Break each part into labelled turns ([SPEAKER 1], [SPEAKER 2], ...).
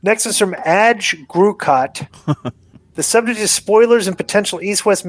[SPEAKER 1] Next is from Adge Grucott. The subject is spoilers and potential East-West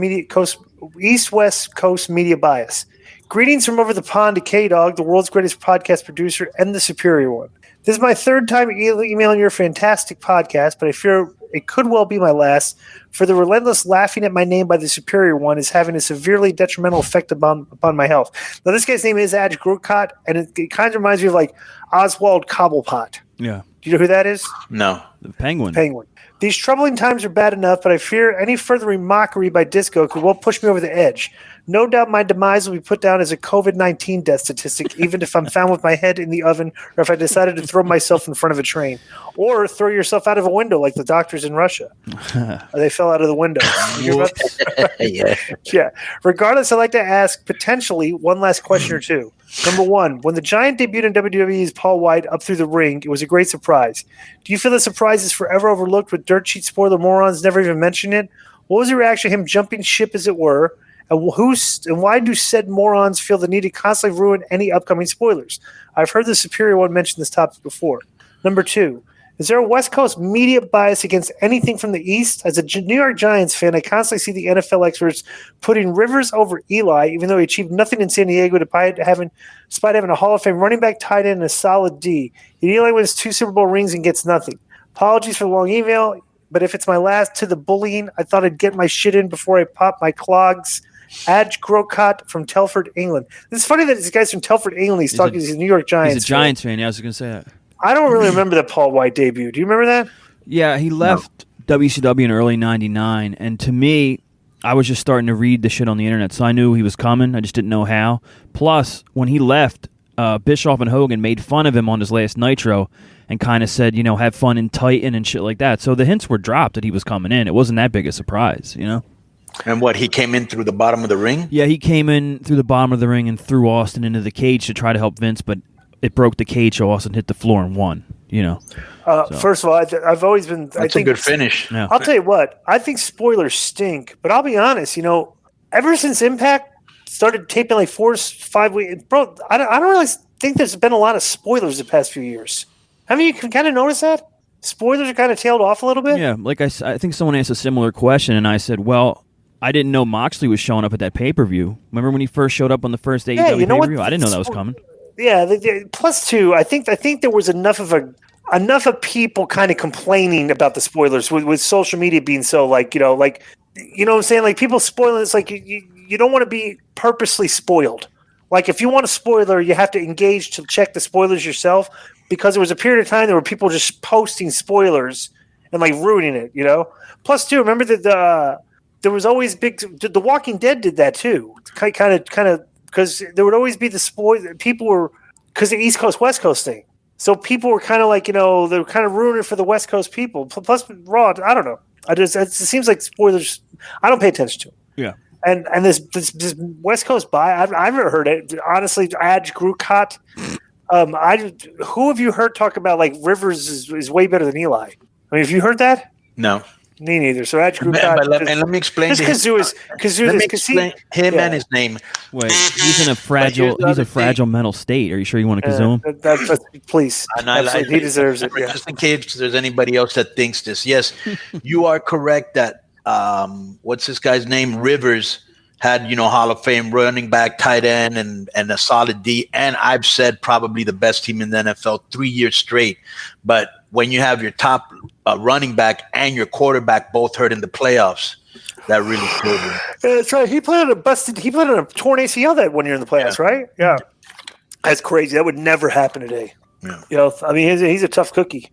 [SPEAKER 1] Coast media bias. Greetings from over the pond to K-Dog, the world's greatest podcast producer and the superior one. This is my third time emailing your fantastic podcast, but I fear it could well be my last, for the relentless laughing at my name by the superior one is having a severely detrimental effect upon my health. Now, this guy's name is Adge Grucott, and it kind of reminds me of like Oswald Cobblepot.
[SPEAKER 2] Yeah.
[SPEAKER 1] Do you know who that is?
[SPEAKER 3] No.
[SPEAKER 2] The Penguin.
[SPEAKER 1] These troubling times are bad enough, but I fear any further mockery by Disco could well push me over the edge. No doubt my demise will be put down as a COVID-19 death statistic, even if I'm found with my head in the oven or if I decided to throw myself in front of a train. Or throw yourself out of a window like the doctors in Russia. They fell out of the window. Yeah. Regardless, I'd like to ask potentially one last question or two. Number one, when the Giant debuted in WWE's Paul White up through the ring, it was a great surprise. Do you feel the surprise is forever overlooked with dirt sheet spoiler morons never even mention it? What was the reaction to him jumping ship, as it were? And why do said morons feel the need to constantly ruin any upcoming spoilers? I've heard the superior one mention this topic before. Number two, is there a West Coast media bias against anything from the East? As a New York Giants fan, I constantly see the NFL experts putting Rivers over Eli, even though he achieved nothing in San Diego despite having a Hall of Fame running back, tight end, and a solid D. Eli wins 2 Super Bowl rings and gets nothing. Apologies for the long email, but if it's my last to the bullying, I thought I'd get my shit in before I pop my clogs. Adge Grocott from Telford, England. It's funny that this guy's from Telford, England. He's talking to the New York Giants.
[SPEAKER 2] He's a Giants fan. Yeah, I was going to say that.
[SPEAKER 1] I don't really remember the Paul White debut. Do you remember that?
[SPEAKER 2] Yeah, he left WCW in early '99, and to me, I was just starting to read the shit on the internet, so I knew he was coming. I just didn't know how. Plus, when he left, Bischoff and Hogan made fun of him on his last Nitro and kind of said, have fun in Titan and shit like that. So the hints were dropped that he was coming in. It wasn't that big a surprise,
[SPEAKER 3] And what, he came in through the bottom of the ring?
[SPEAKER 2] Yeah, he came in through the bottom of the ring and threw Austin into the cage to try to help Vince, but it broke the cage, so Austin hit the floor and won,
[SPEAKER 1] First of all, I've always been...
[SPEAKER 3] That's a good finish.
[SPEAKER 2] Yeah.
[SPEAKER 1] I'll tell you what, I think spoilers stink, but I'll be honest, ever since Impact started taping like 4 or 5 weeks, bro, I don't really think there's been a lot of spoilers the past few years. Haven't you kind of noticed that? Spoilers are kind of tailed off a little bit?
[SPEAKER 2] Yeah, like I think someone asked a similar question, and I said, well, I didn't know Moxley was showing up at that pay-per-view. Remember when he first showed up on the first AEW pay-per-view? I didn't know that was coming.
[SPEAKER 1] Yeah, plus two, I think there was enough of people kind of complaining about the spoilers with social media being so what I'm saying? Like people spoiling, it's like you don't want to be purposely spoiled. Like if you want a spoiler, you have to engage to check the spoilers yourself, because there was a period of time there were people just posting spoilers and like ruining it, Plus two, remember that there was always The Walking Dead did that too, kind of. Because there would always be the spoil. People were, because the East Coast West Coast thing. So people were kind of like, they were kind of ruining it for the West Coast people. Plus Raw, I don't know. It seems like spoilers. I don't pay attention to them.
[SPEAKER 2] Yeah.
[SPEAKER 1] And this West Coast I've never heard it. Honestly, Adge Grucott. Who have you heard talk about like Rivers is way better than Eli? I mean, have you heard that?
[SPEAKER 3] No.
[SPEAKER 1] Me neither. So Adge Grucott.
[SPEAKER 3] Let me explain.
[SPEAKER 1] Just Kazoo.
[SPEAKER 3] Let me explain him and his name.
[SPEAKER 2] Wait, he's in a fragile mental state. Are you sure you want to kazoo him?
[SPEAKER 1] Please. He deserves it. Yeah.
[SPEAKER 3] Just in case there's anybody else that thinks this. Yes, you are correct that what's this guy's name? Rivers had, Hall of Fame running back, tight end, and a solid D. And I've said probably the best team in the NFL 3 years straight. But when you have your top running back and your quarterback both hurt in the playoffs, that really killed him.
[SPEAKER 1] That's right. He played on a torn ACL that 1 year in the playoffs, right? Yeah. That's crazy. That would never happen today. Yeah. I mean, he's a tough cookie.